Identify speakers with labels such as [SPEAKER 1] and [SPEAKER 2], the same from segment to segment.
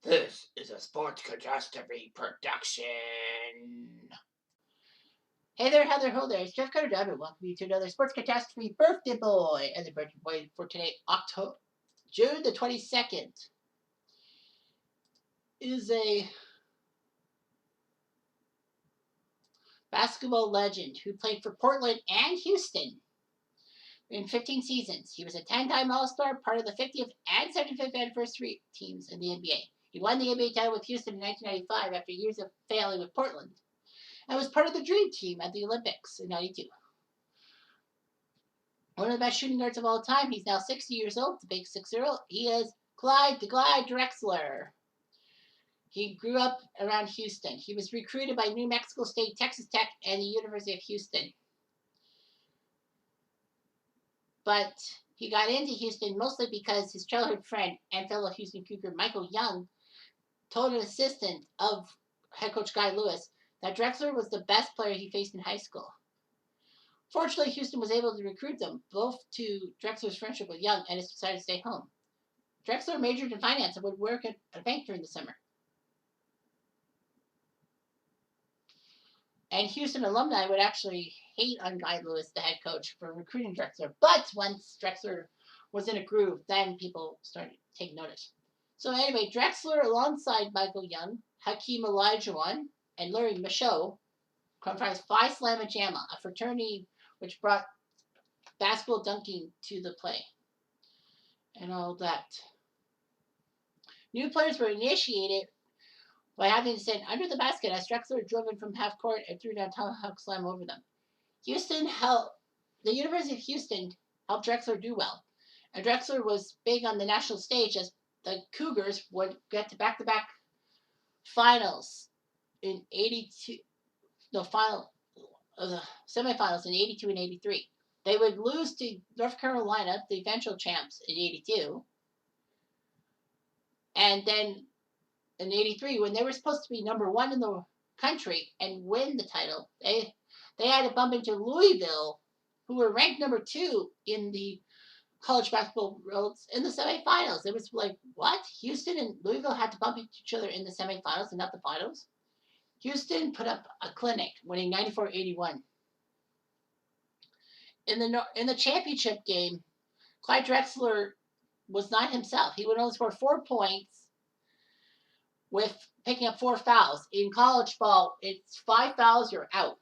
[SPEAKER 1] This is a Sports Catastrophe production. Hey there, Heather, ho there. It's Jeff Cutter, and welcome you to another Sports Catastrophe Birthday Boy. And the birthday boy for today, June the 22nd, is a basketball legend who played for Portland and Houston in 15 seasons. He was a 10-time All-Star, part of the 50th and 75th anniversary teams in the NBA. He won the NBA title with Houston in 1995 after years of failing with Portland, and was part of the Dream Team at the Olympics in 92. One of the best shooting guards of all time. He's now 60 years old, the big 6-0. He is Clyde the Glide Drexler. He grew up around Houston. He was recruited by New Mexico State, Texas Tech, and the University of Houston. But he got into Houston mostly because his childhood friend and fellow Houston Cougar Michael Young told an assistant of head coach Guy Lewis that Drexler was the best player he faced in high school. Fortunately, Houston was able to recruit them both to Drexler's friendship with Young and decided to stay home. Drexler majored in finance and would work at a bank during the summer. And Houston alumni would actually hate on Guy Lewis, the head coach, for recruiting Drexler. But once Drexler was in a groove, then people started taking notice. So anyway, Drexler, alongside Michael Young, Hakeem Olajuwon, and Larry Michaud, comprised Phi Slamma Jamma, a fraternity which brought basketball dunking to the play and all that. New players were initiated by having to stand under the basket as Drexler drove in from half court and threw down tomahawk slam over them. The University of Houston helped Drexler do well, and Drexler was big on the national stage as the Cougars would get to back-to-back finals in 82. No, semifinals in 82 and 83. They would lose to North Carolina, the eventual champs, in 82. And then in 83, when they were supposed to be number one in the country and win the title, they had to bump into Louisville, who were ranked number 2 in the college basketball worlds in the semifinals. It was like, what? Houston and Louisville had to bump into each other in the semifinals and not the finals? Houston put up a clinic, winning 94-81. In the championship game, Clyde Drexler was not himself. He would only score 4 points with picking up 4 fouls. In college ball, it's 5 fouls, you're out.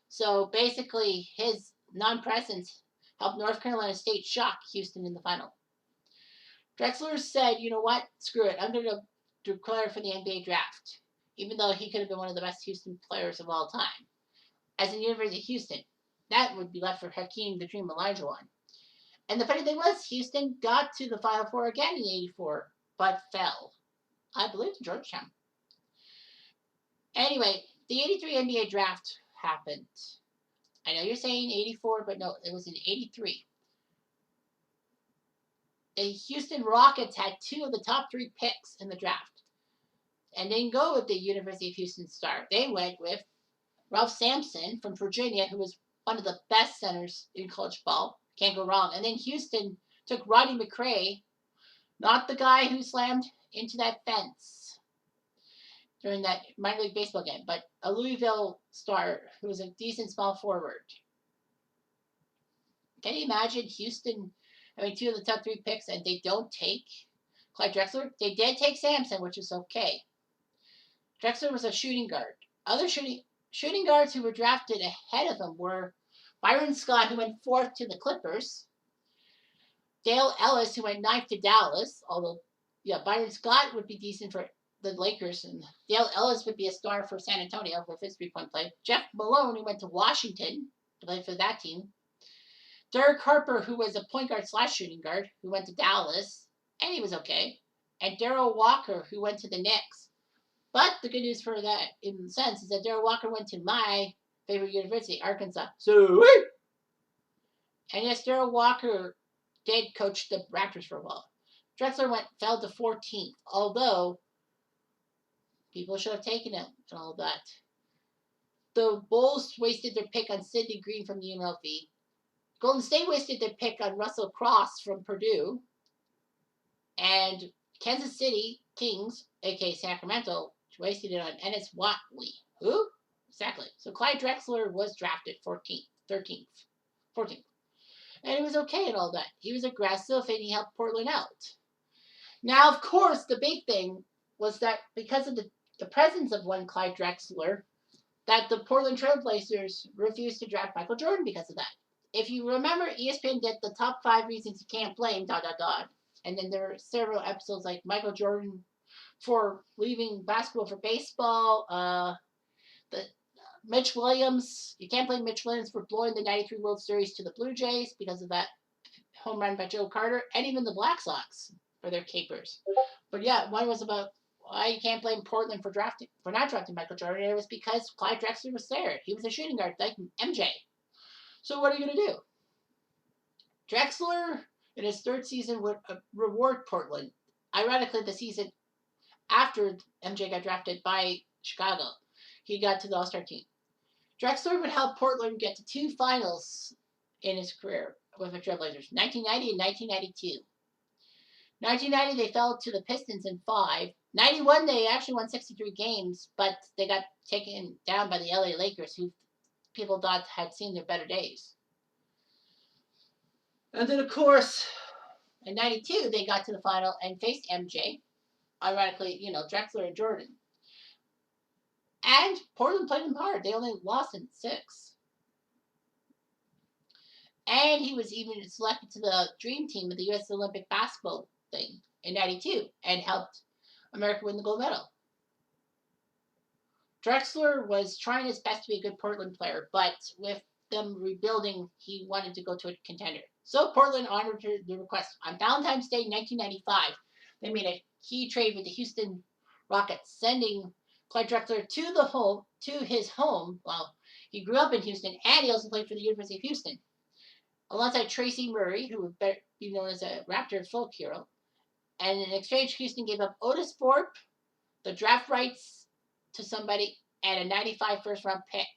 [SPEAKER 1] So basically, his non-presence helped North Carolina State shock Houston in the final. Drexler said, you know what, screw it, I'm going to declare for the NBA draft, even though he could have been one of the best Houston players of all time. As in the University of Houston, that would be left for Hakeem the Dream Olajuwon. And the funny thing was, Houston got to the Final Four again in 84, but fell. I believe to Georgetown. Anyway, the 83 NBA draft happened. I know you're saying 84, but no, it was in 83. The Houston Rockets had 2 of the top 3 picks in the draft. And didn't go with the University of Houston star. They went with Ralph Sampson from Virginia, who was one of the best centers in college ball. Can't go wrong. And then Houston took Roddy McRae, not the guy who slammed into that fence during that minor league baseball game, but a Louisville star who was a decent small forward. Can you imagine Houston having 2 of the top 3 picks and they don't take Clyde Drexler? They did take Sampson, which is okay. Drexler was a shooting guard. Other shooting guards who were drafted ahead of him were Byron Scott, who went 4th to the Clippers, Dale Ellis, who went 9th to Dallas, although, Byron Scott would be decent for the Lakers, and Dale Ellis would be a star for San Antonio with his 3-point play. Jeff Malone, who went to Washington to play for that team. Derek Harper, who was a point guard / shooting guard, who went to Dallas, and he was okay. And Darrell Walker, who went to the Knicks. But the good news for that, in a sense, is that Darrell Walker went to my favorite university, Arkansas. Sweet! And yes, Darrell Walker did coach the Raptors for a while. Drexler fell to 14th, although people should have taken him and all that. The Bulls wasted their pick on Sidney Green from the UNLV. Golden State wasted their pick on Russell Cross from Purdue. And Kansas City Kings, aka Sacramento, wasted it on Ennis Watley. Who? Exactly. So Clyde Drexler was drafted 14th, 13th, 14th. And he was okay and all that. He was aggressive and he helped Portland out. Now, of course, the big thing was that because of the presence of one Clyde Drexler, that the Portland Trailblazers refused to draft Michael Jordan because of that. If you remember, ESPN did the top 5 reasons you can't blame, dot, dot, dot. And then there were several episodes like Michael Jordan for leaving basketball for baseball. The Mitch Williams, you can't blame Mitch Williams for blowing the 93 World Series to the Blue Jays because of that home run by Joe Carter, and even the Black Sox for their capers. But yeah, one was about why you can't blame Portland for not drafting Michael Jordan. It was because Clyde Drexler was there. He was a shooting guard like MJ. So what are you gonna do? Drexler in his third season would reward Portland. Ironically, the season after MJ got drafted by Chicago, he got to the All-Star team. Drexler would help Portland get to 2 finals in his career with the Trailblazers, 1990 and 1992. 1990, they fell to the Pistons in 5. 91, they actually won 63 games, but they got taken down by the LA Lakers, who people thought had seen their better days. And then, of course, in 92, they got to the final and faced MJ. Ironically, Drexler and Jordan. And Portland played them hard. They only lost in 6. And he was even selected to the Dream Team of the U.S. Olympic basketball thing in 92 and helped America win the gold medal. Drexler was trying his best to be a good Portland player, but with them rebuilding, he wanted to go to a contender. So Portland honored the request. On Valentine's Day 1995, they made a key trade with the Houston Rockets, sending Clyde Drexler to his home. Well, he grew up in Houston, and he also played for the University of Houston, alongside Tracy Murray, who would be known as a Raptor folk hero. And in exchange, Houston gave up Otis Thorpe, the draft rights to somebody, and a 95 first-round pick.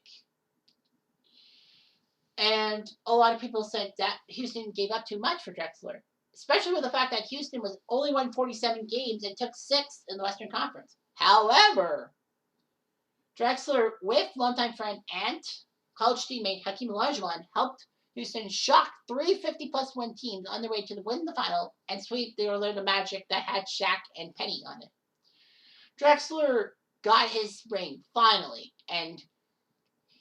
[SPEAKER 1] And a lot of people said that Houston gave up too much for Drexler, especially with the fact that Houston was only won 47 games and took 6th in the Western Conference. However, Drexler, with longtime friend and college teammate Hakeem Olajuwon, helped Houston shock 3 50-plus win teams on their way to win the final and sweep the Orlando Magic that had Shaq and Penny on it. Drexler got his ring, finally, and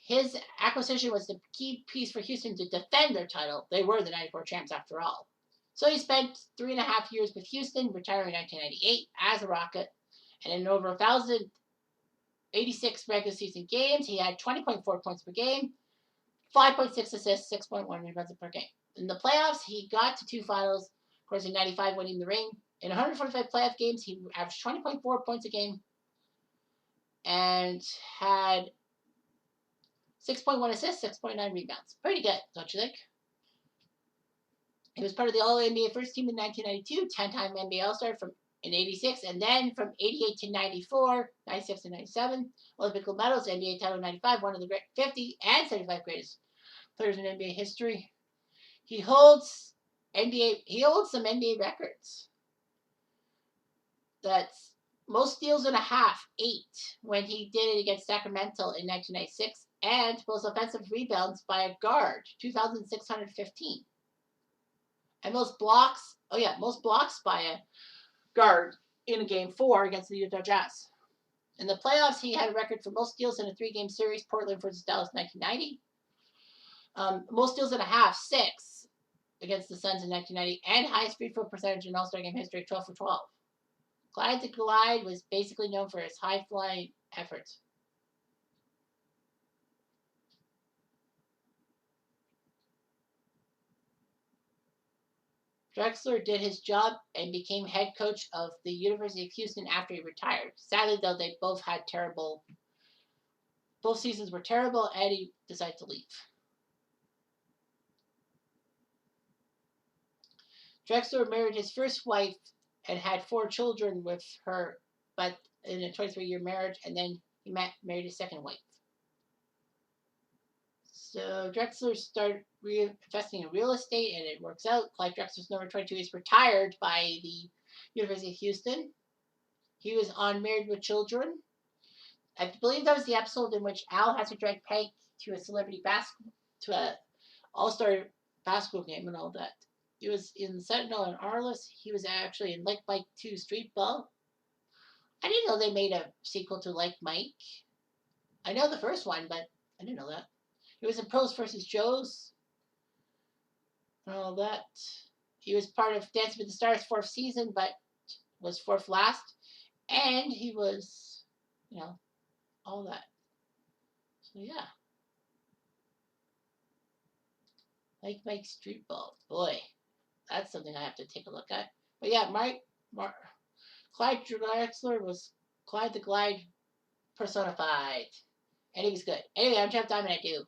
[SPEAKER 1] his acquisition was the key piece for Houston to defend their title. They were the 94 champs after all. So he spent 3.5 years with Houston, retiring in 1998 as a Rocket, and in over 1,086 regular season games, he had 20.4 points per game, 5.6 assists, 6.1 rebounds per game. In the playoffs, he got to 2 finals, of course in 95 winning the ring. In 145 playoff games, he averaged 20.4 points a game and had 6.1 assists, 6.9 rebounds. Pretty good, don't you think? He was part of the All-NBA first team in 1992, 10-time NBA All-Star in 86, and then from 88 to 94, 96 to 97, Olympic gold medals, NBA title 95, one of the 50 and 75 greatest players in NBA history. He holds some NBA records. That's most steals and a half, 8, when he did it against Sacramento in 1996, and most offensive rebounds by a guard, 2,615. And most blocks by a guard in a game 4 against the Utah Jazz. In the playoffs, he had a record for most steals in a 3-game series, Portland versus Dallas 1990. Most steals and a half, 6 against the Suns in 1990, and highest free throw percentage in All-Star game history, 12 for 12. Clyde the Glide was basically known for his high-flying efforts. Drexler did his job and became head coach of the University of Houston after he retired. Sadly, though, they both seasons were terrible, and he decided to leave. Drexler married his first wife and had 4 children with her, but in a 23-year marriage, and then he married his second wife. So Drexler started investing in real estate, and it works out. Clyde Drexler's number 22 is retired by the University of Houston. He was on Married with Children. I believe that was the episode in which Al has to drag Peg to a celebrity basketball, to a all-star basketball game and all that. He was in Sentinel and Arliss. He was actually in Like Mike 2 Street Ball. I didn't know they made a sequel to Like Mike. I know the first one, but I didn't know that. He was in Pros vs. Joes and all that. He was part of Dancing with the Stars 4th season, but was 4th last. And he was, all that. So yeah. Like Mike Street Ball. Boy, that's something I have to take a look at. But yeah, Clyde Drexler was Clyde the Glide personified. And he was good. Anyway, I'm Jeff Diamond. I do.